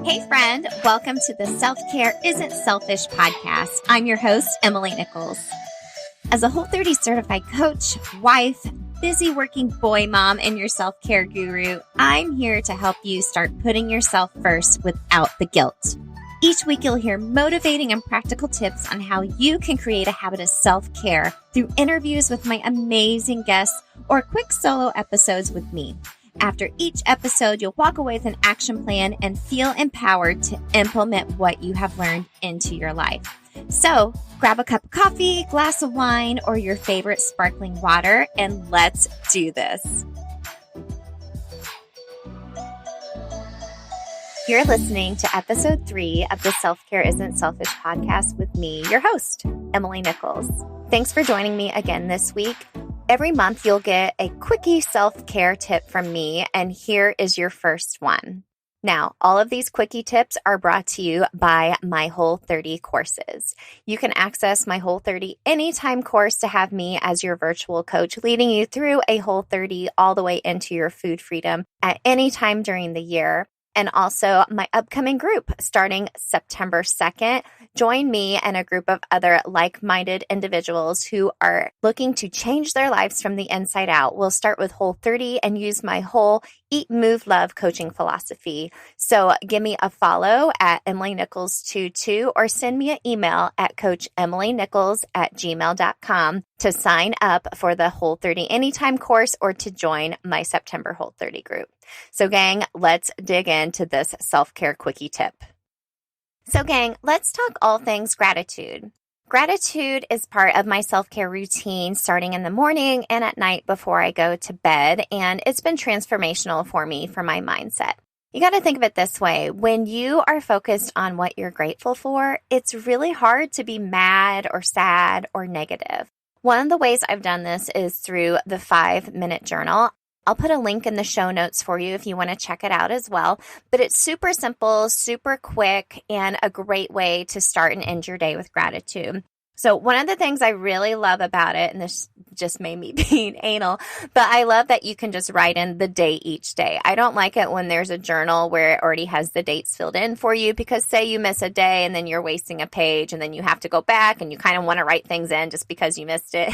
Hey friend, welcome to the Self-Care Isn't Selfish podcast. I'm your host, Emily Nichols. As a Whole30 certified coach, wife, busy working boy mom, and your self-care guru, I'm here to help you start putting yourself first without the guilt. Each week you'll hear motivating and practical tips on how you can create a habit of self-care through interviews with my amazing guests or quick solo episodes with me. After each episode, you'll walk away with an action plan and feel empowered to implement what you have learned into your life. So grab a cup of coffee, glass of wine, or your favorite sparkling water, and let's do this. You're listening to episode 3 of the Self-Care Isn't Selfish podcast with me, your host, Emily Nichols. Thanks for joining me again this week. Every month, you'll get a Quickie self-care tip from me, and here is your first one. Now, all of these Quickie tips are brought to you by my Whole30 courses. You can access my Whole30 Anytime course to have me as your virtual coach, leading you through a Whole30 all the way into your food freedom at any time during the year. And also my upcoming group starting September 2nd. Join me and a group of other like-minded individuals who are looking to change their lives from the inside out. We'll start with Whole30 and use my whole Eat, Move, Love coaching philosophy. So give me a follow at Emily Nichols22 or send me an email at coachemilynichols@gmail.com to sign up for the Whole30 Anytime course or to join my September Whole30 group. So gang, let's dig into this self-care quickie tip. So gang, let's talk all things gratitude. Gratitude is part of my self-care routine starting in the morning and at night before I go to bed, and it's been transformational for me for my mindset. You got to think of it this way. When you are focused on what you're grateful for, it's really hard to be mad or sad or negative. One of the ways I've done this is through the 5-minute journal. I'll put a link in the show notes for you if you want to check it out as well. But it's super simple, super quick, and a great way to start and end your day with gratitude. So one of the things I really love about it, and this just made me being anal, but I love that you can just write in the date each day. I don't like it when there's a journal where it already has the dates filled in for you, because say you miss a day and then you're wasting a page and then you have to go back and you kind of want to write things in just because you missed it.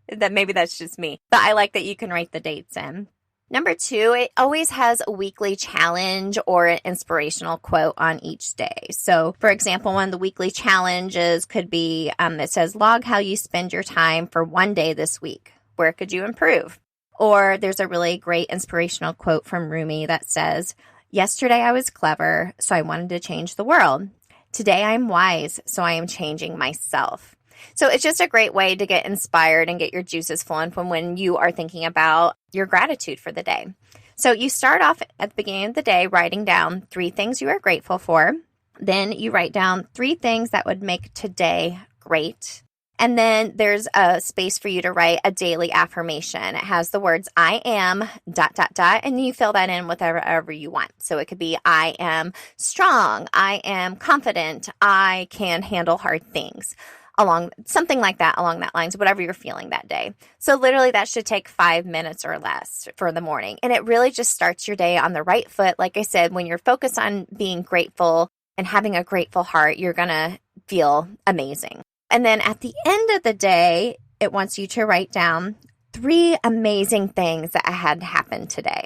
That maybe that's just me, but I like that you can write the dates in. Number 2, it always has a weekly challenge or an inspirational quote on each day. So, for example, one of the weekly challenges could be, it says, log how you spend your time for one day this week. Where could you improve? Or there's a really great inspirational quote from Rumi that says, yesterday I was clever, so I wanted to change the world. Today I'm wise, so I am changing myself. So it's just a great way to get inspired and get your juices flowing from when you are thinking about your gratitude for the day. So you start off at the beginning of the day writing down 3 things you are grateful for. Then you write down 3 things that would make today great. And then there's a space for you to write a daily affirmation. It has the words I am ... and you fill that in with whatever you want. So it could be I am strong, I am confident, I can handle hard things. Something like that along that lines, whatever you're feeling that day. So literally that should take 5 minutes or less for the morning. And it really just starts your day on the right foot. Like I said, when you're focused on being grateful and having a grateful heart, you're going to feel amazing. And then at the end of the day, it wants you to write down 3 amazing things that had happened today.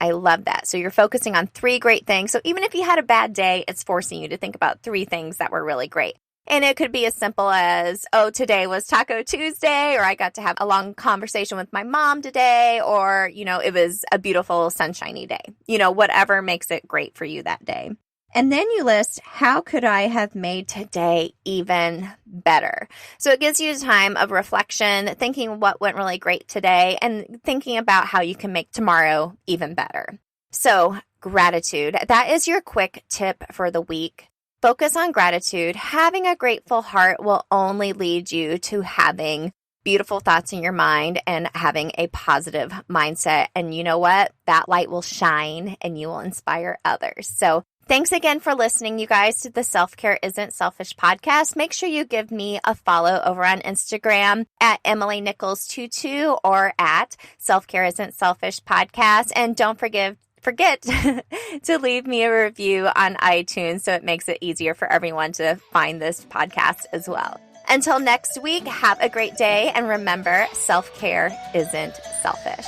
I love that. So you're focusing on 3 great things. So even if you had a bad day, it's forcing you to think about 3 things that were really great. And it could be as simple as, oh, today was Taco Tuesday, or I got to have a long conversation with my mom today, or, it was a beautiful sunshiny day. Whatever makes it great for you that day. And then you list, how could I have made today even better? So it gives you time of reflection, thinking what went really great today, and thinking about how you can make tomorrow even better. So gratitude, that is your quick tip for the week. Focus on gratitude. Having a grateful heart will only lead you to having beautiful thoughts in your mind and having a positive mindset. And you know what? That light will shine and you will inspire others. So thanks again for listening, you guys, to the Self-Care Isn't Selfish podcast. Make sure you give me a follow over on Instagram at Emily Nichols22 or at Self-Care Isn't Selfish podcast. And don't forget forget to leave me a review on iTunes so it makes it easier for everyone to find this podcast as well. Until next week, have a great day, and remember, self-care isn't selfish.